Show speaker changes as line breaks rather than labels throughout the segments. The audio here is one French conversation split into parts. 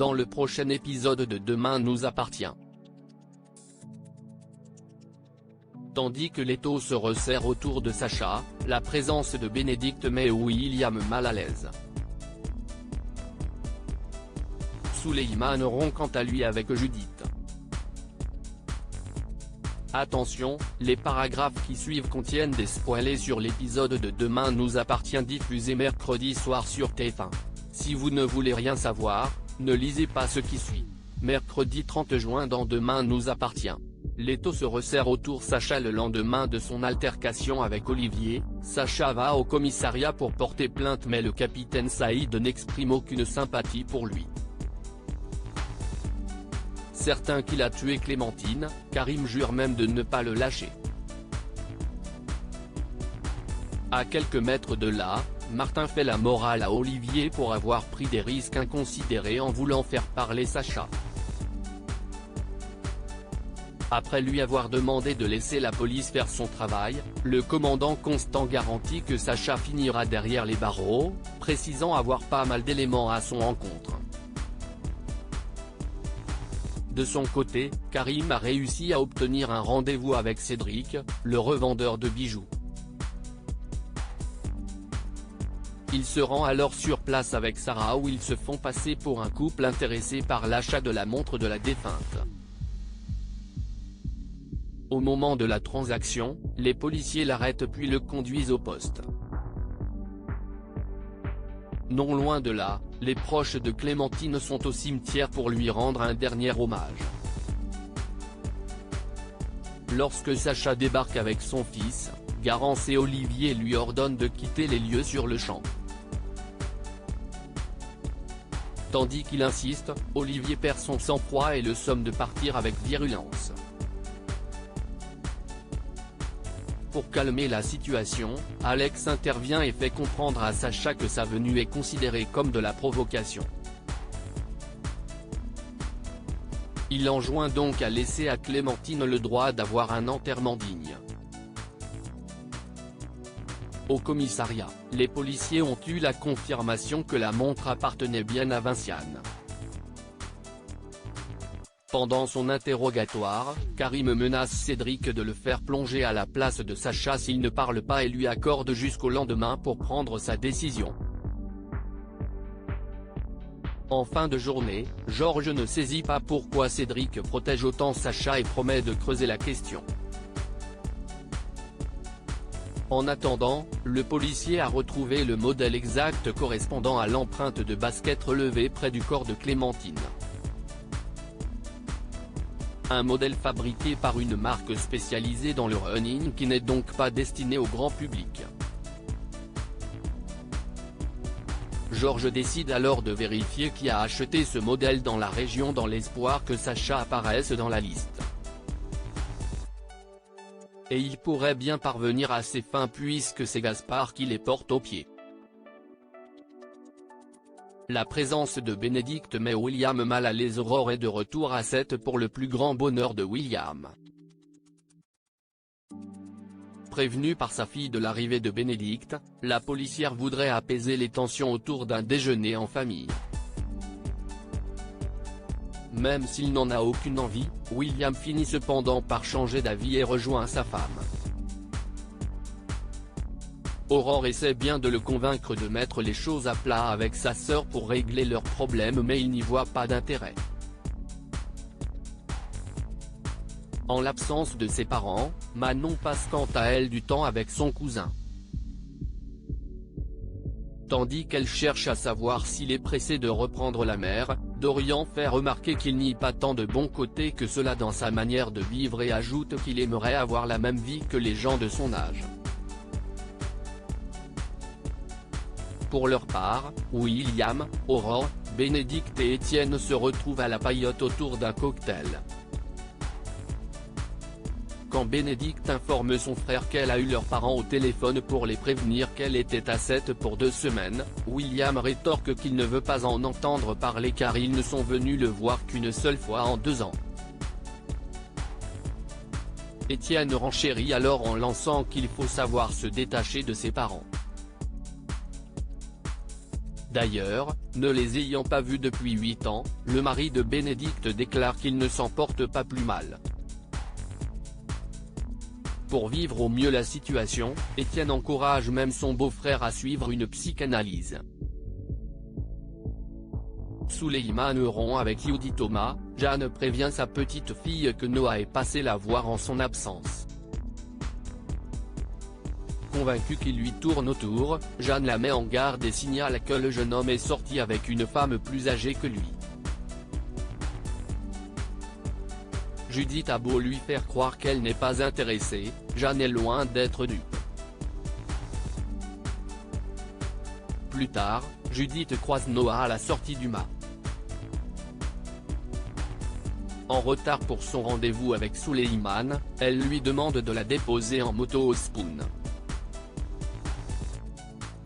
dans le prochain épisode de Demain nous appartient. Tandis que l'étau se resserre autour de Sacha, la présence de Bénédicte met William mal à l'aise. Souleymane rompt quant à lui avec Judith. Attention, les paragraphes qui suivent contiennent des spoilers sur l'épisode de Demain nous appartient diffusé mercredi soir sur TF1. Si vous ne voulez rien savoir, ne lisez pas ce qui suit. Mercredi 30 juin dans Demain nous appartient. L'étau se resserre autour Sacha le lendemain de son altercation avec Olivier. Sacha va au commissariat pour porter plainte mais le capitaine Saïd n'exprime aucune sympathie pour lui. Certain qu'il a tué Clémentine, Karim jure même de ne pas le lâcher. À quelques mètres de là, Martin fait la morale à Olivier pour avoir pris des risques inconsidérés en voulant faire parler Sacha. Après lui avoir demandé de laisser la police faire son travail, le commandant Constant garantit que Sacha finira derrière les barreaux, précisant avoir pas mal d'éléments à son encontre. De son côté, Karim a réussi à obtenir un rendez-vous avec Cédric, le revendeur de bijoux. Il se rend alors sur place avec Sarah où ils se font passer pour un couple intéressé par l'achat de la montre de la défunte. Au moment de la transaction, les policiers l'arrêtent puis le conduisent au poste. Non loin de là, les proches de Clémentine sont au cimetière pour lui rendre un dernier hommage. Lorsque Sacha débarque avec son fils, Garance et Olivier lui ordonnent de quitter les lieux sur le champ. Tandis qu'il insiste, Olivier perd son sang-froid et le somme de partir avec virulence. Pour calmer la situation, Alex intervient et fait comprendre à Sacha que sa venue est considérée comme de la provocation. Il enjoint donc à laisser à Clémentine le droit d'avoir un enterrement digne. Au commissariat, les policiers ont eu la confirmation que la montre appartenait bien à Vinciane. Pendant son interrogatoire, Karim menace Cédric de le faire plonger à la place de Sacha s'il ne parle pas et lui accorde jusqu'au lendemain pour prendre sa décision. En fin de journée, Georges ne saisit pas pourquoi Cédric protège autant Sacha et promet de creuser la question. En attendant, le policier a retrouvé le modèle exact correspondant à l'empreinte de basket relevée près du corps de Clémentine. Un modèle fabriqué par une marque spécialisée dans le running qui n'est donc pas destiné au grand public. Georges décide alors de vérifier qui a acheté ce modèle dans la région dans l'espoir que Sacha apparaisse dans la liste. Et il pourrait bien parvenir à ses fins puisque c'est Gaspard qui les porte au pied. La présence de Bénédicte met William mal à l'aise. Aurore est de retour à 7 pour le plus grand bonheur de William. Prévenue par sa fille de l'arrivée de Bénédicte, la policière voudrait apaiser les tensions autour d'un déjeuner en famille. Même s'il n'en a aucune envie, William finit cependant par changer d'avis et rejoint sa femme. Aurore essaie bien de le convaincre de mettre les choses à plat avec sa sœur pour régler leurs problèmes mais il n'y voit pas d'intérêt. En l'absence de ses parents, Manon passe quant à elle du temps avec son cousin. Tandis qu'elle cherche à savoir s'il est pressé de reprendre la mère, Dorian fait remarquer qu'il n'y a pas tant de bons côtés que cela dans sa manière de vivre et ajoute qu'il aimerait avoir la même vie que les gens de son âge. Pour leur part, William, Aurore, Bénédicte et Étienne se retrouvent à la paillote autour d'un cocktail. Quand Bénédicte informe son frère qu'elle a eu leurs parents au téléphone pour les prévenir qu'elle était à 7 pour 2 semaines, William rétorque qu'il ne veut pas en entendre parler car ils ne sont venus le voir qu'une seule fois en 2 ans. Étienne renchérit alors en lançant qu'il faut savoir se détacher de ses parents. D'ailleurs, ne les ayant pas vus depuis 8 ans, le mari de Bénédicte déclare qu'il ne s'en porte pas plus mal. Pour vivre au mieux la situation, Étienne encourage même son beau-frère à suivre une psychanalyse. Souleymane rompt avec Youdy Thomas, Jeanne prévient sa petite fille que Noah est passé la voir en son absence. Convaincue qu'il lui tourne autour, Jeanne la met en garde et signale que le jeune homme est sorti avec une femme plus âgée que lui. Judith a beau lui faire croire qu'elle n'est pas intéressée, Jeanne est loin d'être dupe. Plus tard, Judith croise Noah à la sortie du mât. En retard pour son rendez-vous avec Souleymane, elle lui demande de la déposer en moto au Spoon.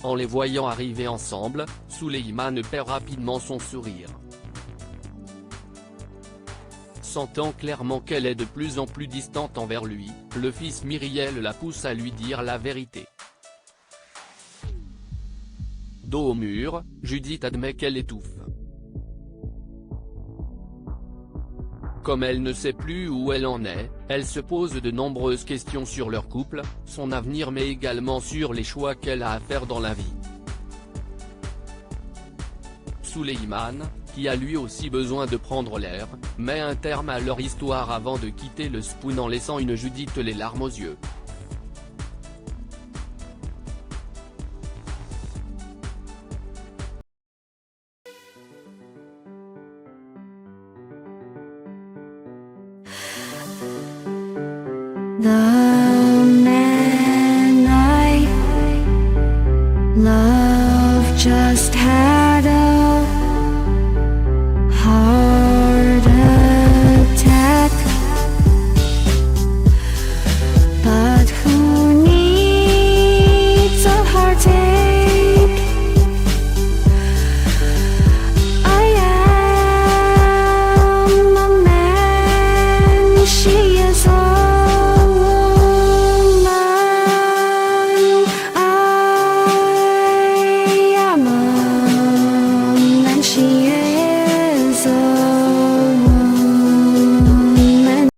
En les voyant arriver ensemble, Souleymane perd rapidement son sourire. Sentant clairement qu'elle est de plus en plus distante envers lui, le fils Myriel la pousse à lui dire la vérité. Dos au mur, Judith admet qu'elle étouffe. Comme elle ne sait plus où elle en est, elle se pose de nombreuses questions sur leur couple, son avenir mais également sur les choix qu'elle a à faire dans la vie. Souleymane, qui a lui aussi besoin de prendre l'air, met un terme à leur histoire avant de quitter le Spoon en laissant une Judith les larmes aux yeux.